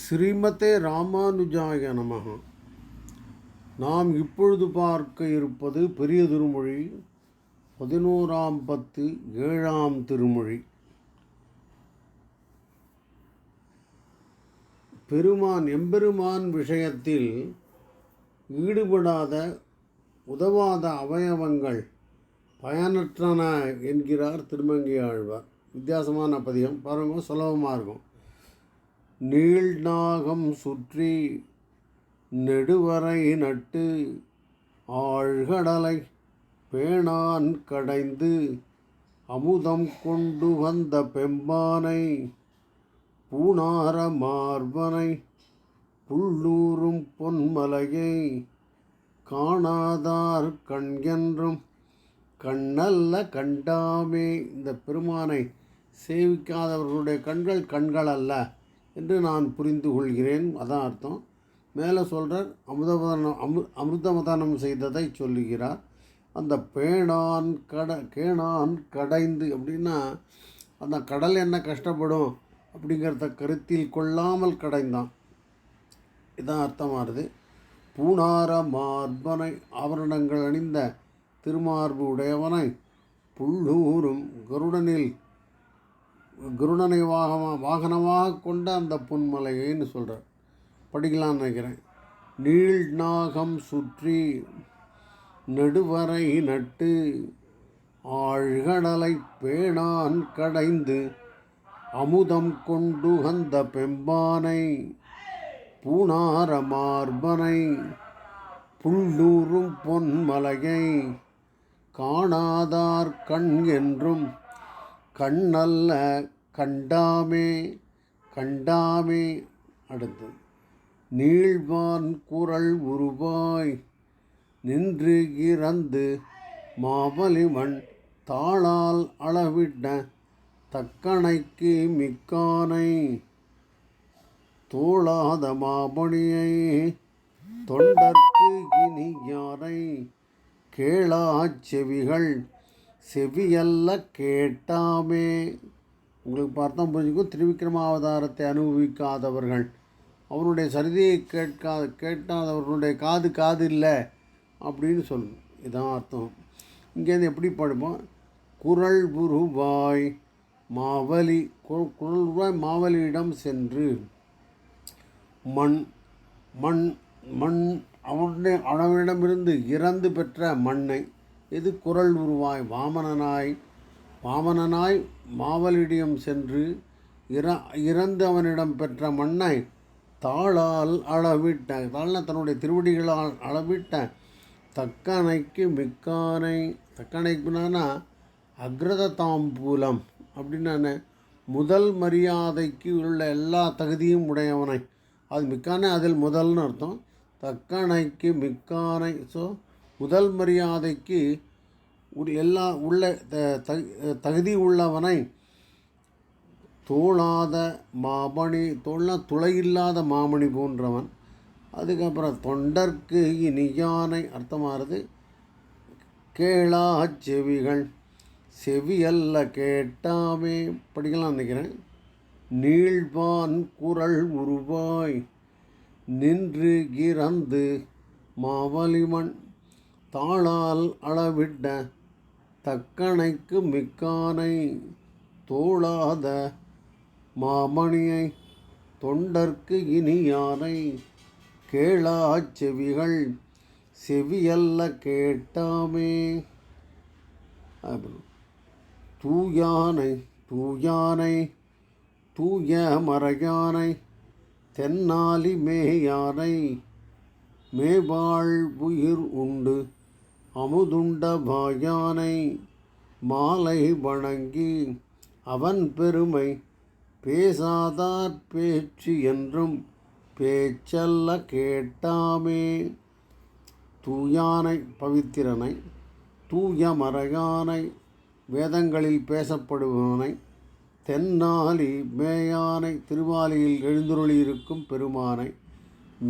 ஸ்ரீமதே ராமானுஜாய நமஹ. நாம் இப்பொழுது பார்க்க இருப்பது பெரிய திருமொழி 11ஆம் பத்து 7ஆம் திருமொழி. எம்பெருமான் விஷயத்தில் ஈடுபடாத உதவாத அவயவங்கள் பயனற்றன என்கிறார் திருமங்கை ஆழ்வார். வித்தியாசமான பதியம் பாருங்க, சுலபமாக இருக்கும். நீள்நாகம் சுற்றி நெடுவரை நட்டு ஆழ்கடலை பேணான் கடைந்து அமுதம் கொண்டு வந்த பெம்பானை பூணார மார்பனை புள்ளூரும் பொன்மலையை காணாதார் கண்கென்றும் கண்ணல்ல கண்டாமே. இந்த பெருமானை சேவிக்காதவர்களுடைய கண்கள் அல்ல என்று நான் புரிந்து கொள்கிறேன். அதான் அர்த்தம். மேலே சொல்கிறார், அமிர்தமதானம் செய்ததை சொல்லுகிறார். அந்த கேணான் கடைந்து அப்படின்னா அந்த கடல் என்ன கஷ்டப்படும் அப்படிங்கிறத கருத்தில் கொள்ளாமல் கடைந்தான். இதான் அர்த்தமாகுது. பூணார மார்பனை ஆபரணங்கள் அணிந்த திருமார்பு உடையவனை புள்ளூரும் கருடனை வாகனமாக கொண்ட அந்த பொன்மலையைன்னு சொல்கிறார். படிக்கலான்னு நினைக்கிறேன். நீள் நாகம் சுற்றி நெடுவரை நட்டு ஆழ்கடலை பேணான் கடைந்து அமுதம் கொண்டு வந்த பெம்பானை பூணார மார்பனை புள்ளூரும் பொன்மலையை காணாதார் கண் என்றும் கண்ணல்ல கண்டாமே. அடுத்து நீள்வான் குரல் உருவாய் நின்று இறந்து மாவலிமண் தாளால் அளவிட்ட தக்கணைக்கு மிக்கானை தோளாத மாமணியை தொண்டர்க்கு இனி யாரை கேளாச் செவிகள் செவியல்ல கேட்டாமே. உங்களுக்கு பார்த்தா புரிஞ்சுக்கும். திருவிக்கிரமாவதாரத்தை அனுபவிக்காதவர்கள், அவருடைய சரிதையை கேட்டாதவர்களுடைய காது இல்லை அப்படின்னு சொல்லணும். இதான் அர்த்தம். இங்கேருந்து எப்படி படிப்போம்? குரல் உருவாய் மாவலியிடம் சென்று அவனிடமிருந்து இறந்து பெற்ற மண்ணை, இது குரல் உருவாய் வாமனனாய் மாவலிடம் சென்று இறந்து அவனிடம் பெற்ற மண்ணை தாளால் தன்னுடைய திருவடிகளால் அளவிட்ட தக்கணைக்கு மிக்கானை. தக்கணைக்குனா அக்ரத தாம்பூலம் அப்படின்னு முதல் மரியாதைக்கு உள்ள எல்லா தகுதியும் உடையவனை, அது மிக்கானை அதில் முதல்னு அர்த்தம். தக்கணைக்கு மிக்கானை. ஸோ முதல் மரியாதைக்கு எல்லா தகுதி உள்ளவனை தோளாத மாமணி, துளையில்லாத மாமணி போன்றவன். அதுக்கப்புறம் தொண்டர்க்கு இனியானை அர்த்தமாகிறது கேளா செவிகள் செவியல்ல கேட்டாமே. படிக்கலாம் நினைக்கிறேன். நீள்வான் குரல் உருவாய் நின்று இறந்து மாவலிமண் தாளால் அளவிட்ட தக்கணைக்கு மிக்கானை தோளாத மாமணியை தொண்டர்க்கு இனியானை கேளாச் செவிகள் செவியல்ல கேட்டாமே. தூயானை தூய மறையானை தென்னாலி மேயானை மேவாழ் உயிர் உண்டு அமுதுண்ட பாயானை மாலை வணங்கி அவன் பெருமை பேசாதார் பேச்சு என்றும் பேச்சல்ல கேட்டாமே. தூயானை பவித்திரனை, தூய மறையானை வேதங்களில் பேசப்படுபவனை, தென்னாலி மேயானை திருவாலியில் எழுந்துருளியிருக்கும் பெருமானை,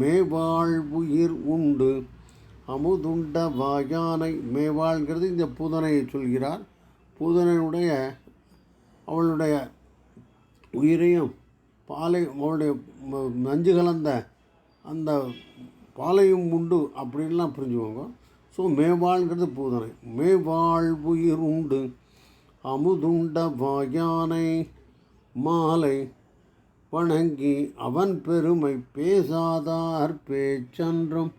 மேவாழ் உயிர் உண்டு அமுதுண்ட வாயானை. மேவாழ்கிறது இந்த பூதனையை சொல்கிறார். பூதனையுடைய அவளுடைய உயிரையும் பாலை அவனுடைய நஞ்சு கலந்த அந்த பாலையும் உண்டு அப்படின்லாம் புரிஞ்சுக்கோங்க. ஸோ மேவாள்ங்கிறது பூதனை. மேவாள் உயிர் உண்டு அமுதுண்ட வாயானை மாலை வணங்கி அவன் பெருமை பேசாதார் பேச்சன்றும்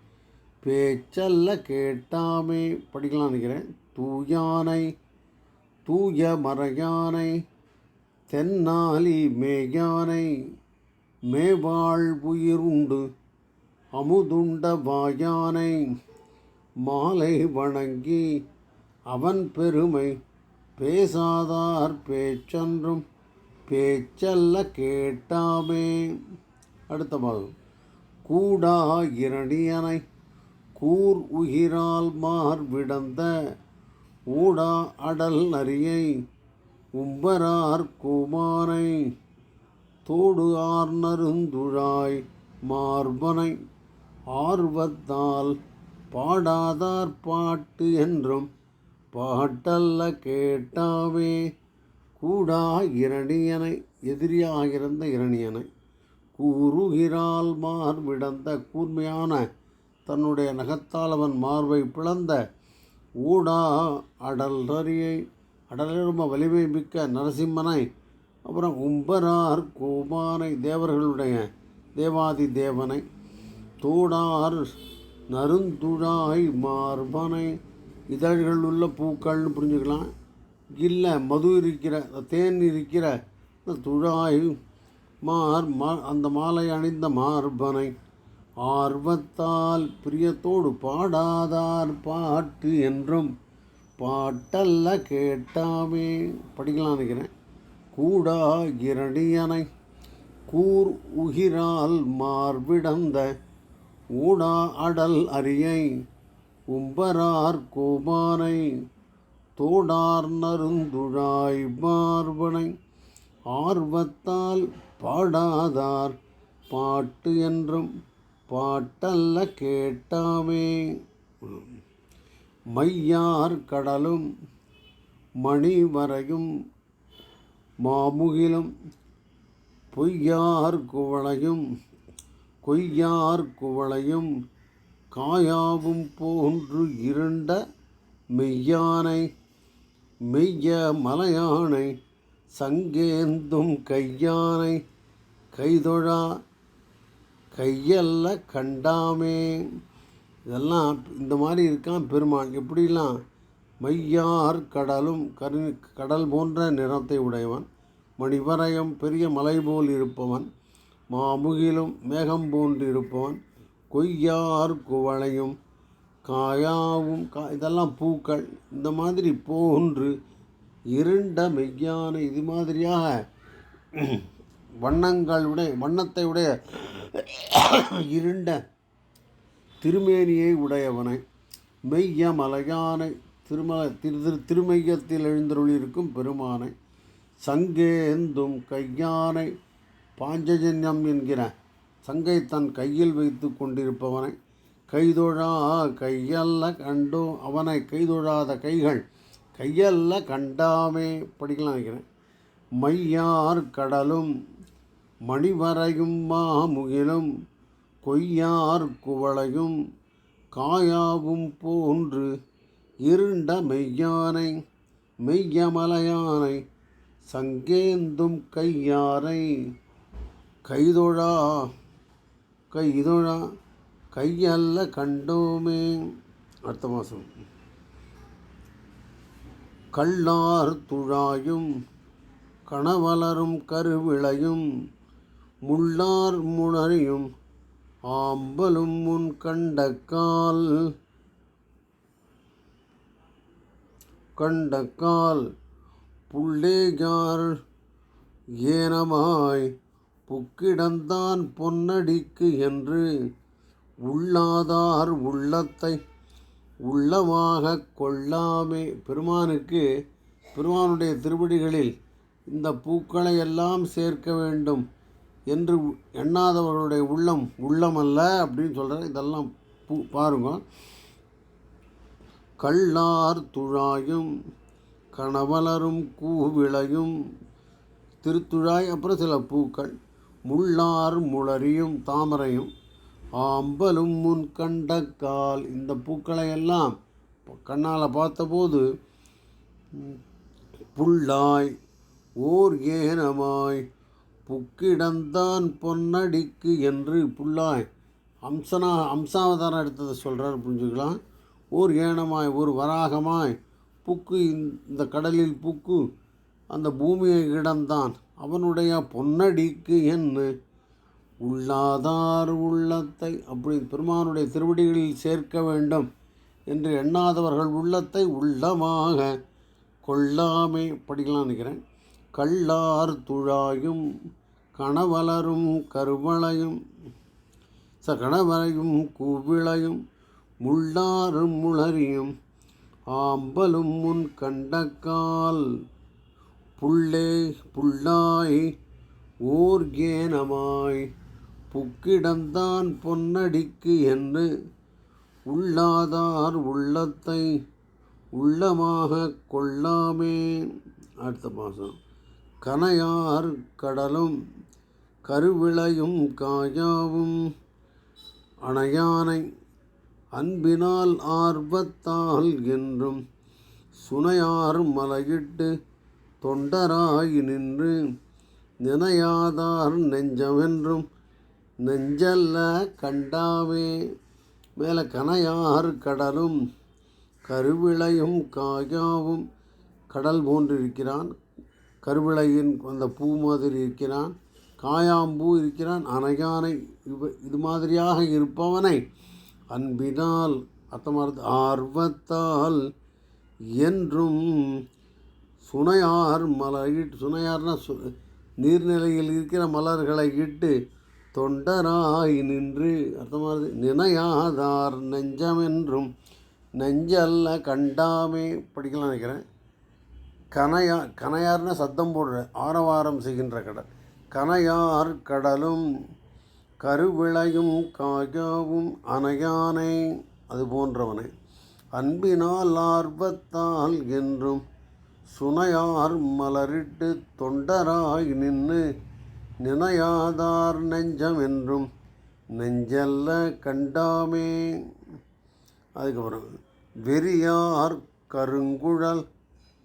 பேச்சல்ல கேட்டாமே. படிக்கலாம் நினைக்கிறேன். தூயானை தூய மறையானை தென்னாலி மேயானை மேவாள் உயிர் உண்டு அமுதுண்ட வாயானை மாலை வணங்கி அவன் பெருமை பேசாதார் பேச்சன்றும் பேச்சல்ல கேட்டாமே. அடுத்த பாகம். கூடா இரணியனை கூர் உயிரால் மார்விடந்த ஊடா அடல் நரியை உம்பரார் கூமானை தோடு ஆர்நருந்துழாய் மார்பனை ஆர்வத்தால் பாடாதார் பாட்டு என்றும் பாட்டல்ல கேட்டாவே. கூடா இரணியனை எதிரியாகிருந்த இரணியனை கூறுகிறால் மார்விடந்த கூர்மையான தன்னுடைய நகத்தால் அவன் மார்பை பிளந்த ஊடா அடல் நரியை அடல் ரொம்ப வலிமை மிக்க நரசிம்மனை அப்புறம் உம்பரார் கோமானை தேவர்களுடைய தேவாதி தேவனை தோடார் நருந்துழாய் மார்பனை இதழ்கள் உள்ள பூக்கள்னு புரிஞ்சுக்கலாம். இல்லை மது இருக்கிற தேன் இருக்கிற துழாய் அந்த மாலை அணிந்த மார்பனை ஆர்வத்தால் பிரியத்தோடு பாடாதார் பாட்டு என்றும் பாட்டல்ல கேட்டாமே. படிக்கலாம் நினைக்கிறேன். கூடா இரணியனை கூர் உகிரால் மார்பிடந்த ஊடா அடல் அரியை உம்பரார் கோமானை தோடார் நருந்துழாய் மார்பனை ஆர்வத்தால் பாடாதார் பாட்டு என்றும் பாட்டல்ல கேட்டாமே. மையார் கடலும் மணிவரையும் மாமுகிலும் பொய்யார் குவளையும் கொய்யார் குவளையும் காயாவும் போன்று இருண்ட மெய்யானை மெய்ய மலையானை சங்கேந்தும் கையானை கைதொழா கையல்ல கண்டாமே. இதெல்லாம் இந்த மாதிரி இருக்கான் பெருமான். எப்படிலாம்? மையார் கடலும் கடல் போன்ற நிறத்தை உடையவன், மணிவரையும் பெரிய மலை போல் இருப்பவன், மாமுகிலும் மேகம் போன்று இருப்பவன், கொய்யார் குவளையும் காயாவும் இதெல்லாம் பூக்கள் இந்த மாதிரி போன்று இருண்ட மெய்யான இது மாதிரியாக வண்ணத்தை உடைய இருண்ட திருமேனியை உடையவனை மெய்ய மலையானை திருமையத்தில் எழுந்தருளியிருக்கும் பெருமானை சங்கேந்தும் கையானை பாஞ்சஜன்யம் என்கிற சங்கை தன் கையில் வைத்து கொண்டிருப்பவனை கைதொழா கையல்ல கண்டோ அவனை கைதொழாத கைகள் கையல்ல கண்டாமே. படிக்கலாம் நினைக்கிறேன். மையார் கடலும் மணிவரையும் மாமுகிலும் கொய்யார் குவளையும் காயாவும் போன்று இருண்ட மெய்யானை மெய்யமலையானை சங்கேந்தும் கையாரை கைதொழா கையல்ல கண்டோமே. அடுத்த மாதம். கள்ளார் துழாயும் கணவலரும் கருவிளையும் முள்ளார் முணரியும் ஆம்பலும் முன் கண்டக்கால் புள்ளேயார் ஏனமாய் புக்கிடந்தான் பொன்னடிக்கு என்று உள்ளாதார் உள்ளத்தை உள்ளமாக கொள்ளாமே. பெருமானுடைய திருவடிகளில் இந்த பூக்களை எல்லாம் சேர்க்க வேண்டும் என்று எண்ணாதவர்களுடைய உள்ளமல்ல அப்படின்னு சொல்கிறார். இதெல்லாம் பாருங்க. கள்ளார் துழாயும் கணவலரும் கூவிளையும் திருத்துழாய் அப்புறம் சில பூக்கள் முள்ளார் முளரியும் தாமரையும் ஆம்பலும் முன் கண்டக்கால். இந்த பூக்களை எல்லாம் கண்ணால் பார்த்தபோது புல்லாய் ஓர் ஏனமாய் புக்கிடந்தான் பொன்னடிக்கு என்று புல்லாய் அம்சாவதாரம் எடுத்ததை சொல்கிறார், புரிஞ்சுக்கலாம். ஓர் ஏனமாய் ஒரு வராகமாய் புக்கு இந்த கடலில் புக்கு அந்த பூமியை கிடந்தான் அவனுடைய பொன்னடிக்கு என்ன உள்ளாதார் உள்ளத்தை. அப்படி பெருமானுடைய திருவடிகளில் சேர்க்க வேண்டும் என்று எண்ணாதவர்கள் உள்ளத்தை உள்ளமாக கொள்ளாமே படிக்கலாம் நினைக்கிறேன். கள்ளார் துழாயும் கணவலரும் கருவளையும் கணவளையும் கூவிளையும் முள்ளாரும் முளரியும் ஆம்பலும் முன் கண்டக்கால் புல்லாய் ஓர் ஏனமாய் புக்கிடந்தான் பொன்னடிக்கு என்று உள்ளாதார் உள்ளத்தை உள்ளமாக கொள்ளாமே. அடுத்த பாசம். கனையார் கடலும் கருவிளையும் காயாவும் அணையானை அன்பினால் ஆர்வத்தால் என்றும் சுனையார் மலையிட்டு தொண்டராய் நின்று நினையாதார் நெஞ்சமென்றும் நெஞ்சல்ல கண்டாவே. மேலே கனையார் கடலும் கருவிளையும் காயாவும் கடல் போன்றிருக்கிறான், கருவிளையின் அந்த பூ மாதிரி இருக்கிறான், காயாம்பூ இருக்கிறான், அணையானை இது மாதிரியாக இருப்பவனை அன்பினால் அர்த்தமானது ஆர்வத்தால் என்றும் சுனையார் மலரிட்டு, சுனையார்னா நீர்நிலையில் இருக்கிற மலர்களை இட்டு தொண்டராய் நின்று அர்த்தமானது நினையாதார் நெஞ்சமென்றும் நெஞ்சல்ல கண்டாமே படிக்கலாம் நினைக்கிறேன். கனையார்னா சத்தம் போடுற ஆரவாரம் செய்கின்ற கடல். கனையார் கடலும் கருவிளையும் காயாவும் அணையானை அது போன்றவனை அன்பினால் ஆர்வத்தால் என்றும் சுனையார் மலரிட்டு தொண்டராய் நின்று நினையாதார் நெஞ்சம் என்றும் நெஞ்சல்ல கண்டாமே. அதுக்கப்புறம் வெறியார் கருங்குழல்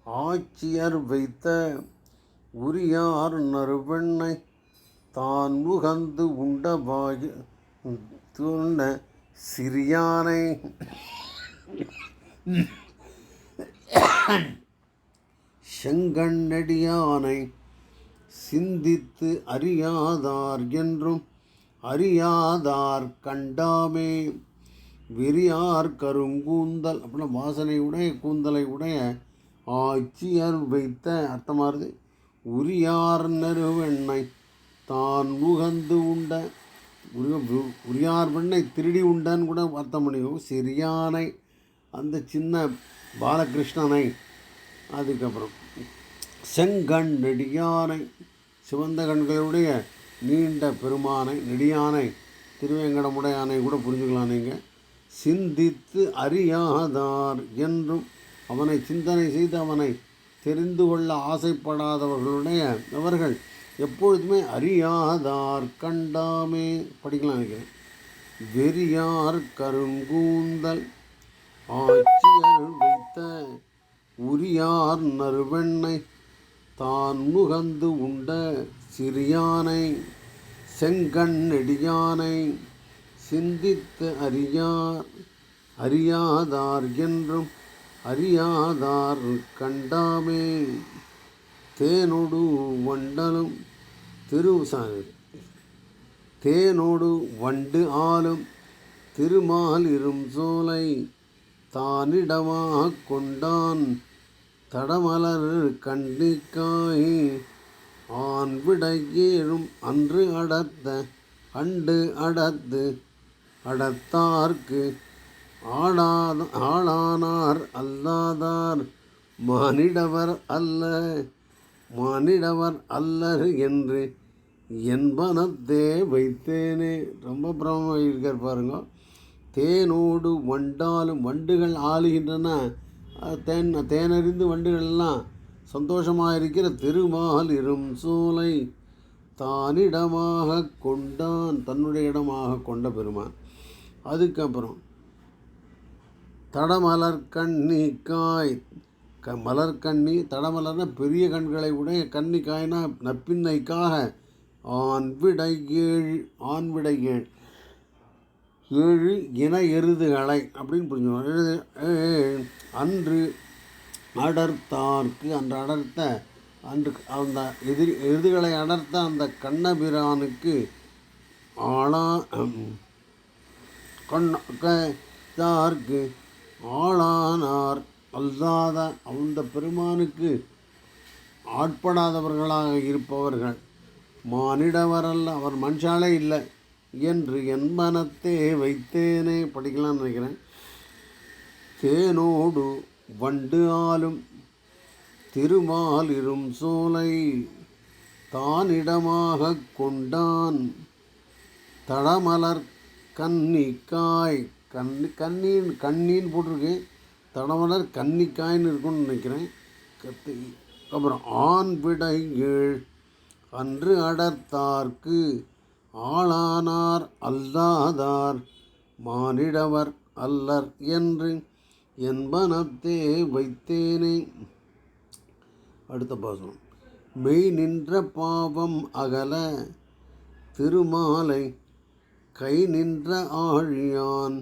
ஆட்சியர் வைத்த உரியார் நறுவெண்ணை தான் உகந்து உண்ட சிறியானை செங்கண்ணடியானை சிந்தித்து அறியாதார் என்றும் அறியாதார் கண்டாமே. வெறியார் கருங்கூந்தல் அப்படின்னா வாசனை உடைய கூந்தலை உடைய ஆட்சியர் வைத்த அர்த்தமானது உரியார் நறுவெண்ணை தான் உகந்து உண்ட உரியார் வெண்ணை திருடி உண்டன்னு கூட அர்த்தம் பண்ணிக்கும். சிறியானை அந்த சின்ன பாலகிருஷ்ணனை. அதுக்கப்புறம் செங்கண் நெடியானை சிவந்த கண்களுடைய நீண்ட பெருமானை, நெடியானை திருவேங்கடமுடையானை கூட புரிஞ்சுக்கலாம் நீங்கள். சிந்தித்து அறியாதார் என்றும் அவனை சிந்தனை செய்து அவனை தெரிந்து கொள்ள ஆசைப்படாதவர்களுடைய அவர்கள் எப்பொழுதுமே அறியாதார் கண்டாமே படிக்கலாம் நினைக்கிறேன். வெறியார் கருங்கூந்தல் ஆட்சியர் வைத்த உரியார் நறுவெண்ணை தான் நுகர்ந்து உண்ட சிறியானை செங்கண் நெடியானை சிந்தித்து அறியாதார் என்றும் அறியாதார் கண்டாமே. தேனோடு வண்டலும் தேனோடு வண்டு ஆளும் திருமாலிரும் சோலை தானிடமாக கொண்டான் தடமலர் கண்டிக்காய் ஆண் விடையேறும் அன்று அண்டு அடத்து அடத்தார்க்கு ஆளானார் அல்லாதார் மானிடவர் அல்லர் என்று என்பனத்தே வைத்தேனே. ரொம்ப பிரமமாக இருக்கார் பாருங்க. தேனோடு வண்டாலும் வண்டுகள் ஆளுகின்றன, தேனறிந்து வண்டுகள் எல்லாம் சந்தோஷமாக இருக்கிற திருமாலிரும் சோலை தானிடமாக கொண்டான், தன்னுடைய இடமாக கொண்ட பெருமான். அதுக்கப்புறம் தடமலர் கண்ணிக்காய், மலர்கண்ணி, தடமலர்னா பெரிய கண்களை உடைய, கண்ணிக்காய்னா நப்பின்னைக்காக ஆண்விடை ஏழு இன எருதுகளை அப்படின்னு புரிஞ்சுக்கணும். அன்று அடர்த்தார்க்கு, அன்று அடர்த்த, அன்று அந்த எருதுகளை அடர்த்த அந்த கண்ணபிரானுக்கு தார்க்கு ஆளானார் அல்லாத, அந்த பெருமானுக்கு ஆட்படாதவர்களாக இருப்பவர்கள் மானிடவரல்ல, அவர் மனுஷாலே இல்லை என்று என் மனத்தே வைத்தேனே. படிக்கலாம்னு நினைக்கிறேன். தேனோடு வண்டு ஆளும் திருமாலிரும் சோலை தானிடமாக கொண்டான் தடமலர் கன்னிக்காய், கண்ணின்னு போட்டிருக்கு, தடமலர் கன்னிக்காய்ன்னு இருக்குன்னு நினைக்கிறேன். அப்புறம் ஆண் விடை ஏழ் அன்று அடர்த்தார்க்கு ஆளானார் அல்லாதார் மானிடவர் அல்லர் என்று என் மனத்தே வைத்தேனே. அடுத்த பாசனம். மெய் நின்ற பாவம் அகல திருமாலை கை நின்ற ஆழியான்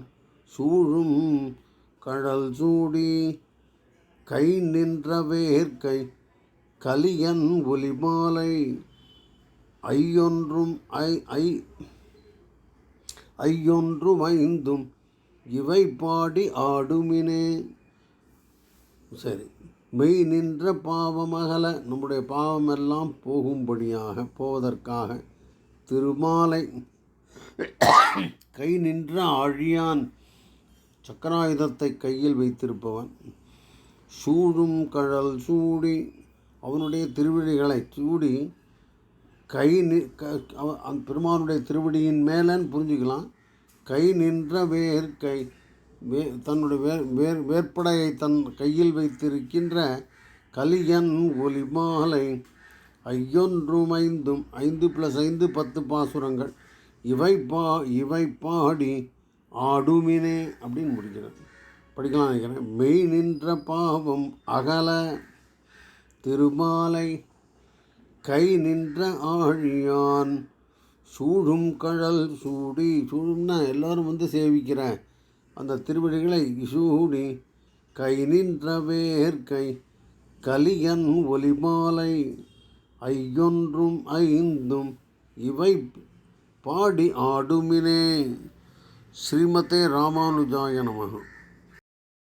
சூழும் கடல் சூடி கை நின்ற வேர்க்கை கலியன் ஒலிமாலை ஐயொன்றும் ஐந்தும் இவை பாடி ஆடுமினே. சரி. மெய் நின்ற பாவமகல, நம்முடைய பாவமெல்லாம் போவதற்காக திருமாலை கை நின்ற ஆழியான், சக்கராயுதத்தை கையில் வைத்திருப்பவன், சூழும் கடல் சூடி, அவனுடைய திருவடிகளை சூடி, பெருமானுடைய திருவடியின் மேலன்னு புரிஞ்சுக்கலாம். கை நின்ற வேர்க்கை, தன்னுடைய வேற்படையை தன் கையில் வைத்திருக்கின்ற கலியன் ஒலிமாலை ஐயொன்றும் ஐந்தும், 5+5 10 பாசுரங்கள், இவை பாடி ஆடுமினே அப்படின்னு முடிக்கிறது. படிக்கலாம் நினைக்கிறேன். மெய் நின்ற பாவம் அகல திருமாலை கை நின்ற ஆழியான் சூழும் கடல் சூடி, சூழும்னா எல்லோரும் வந்து சேவிக்கிற அந்த திருவடிகளை சூடி கை நின்ற வேர்க்கை கலியன் ஒலிமாலை ஐயொன்றும் ஐந்தும் இவை பாடி ஆடுமினே. ஸ்ரீமதே ராமானுஜாய நமः.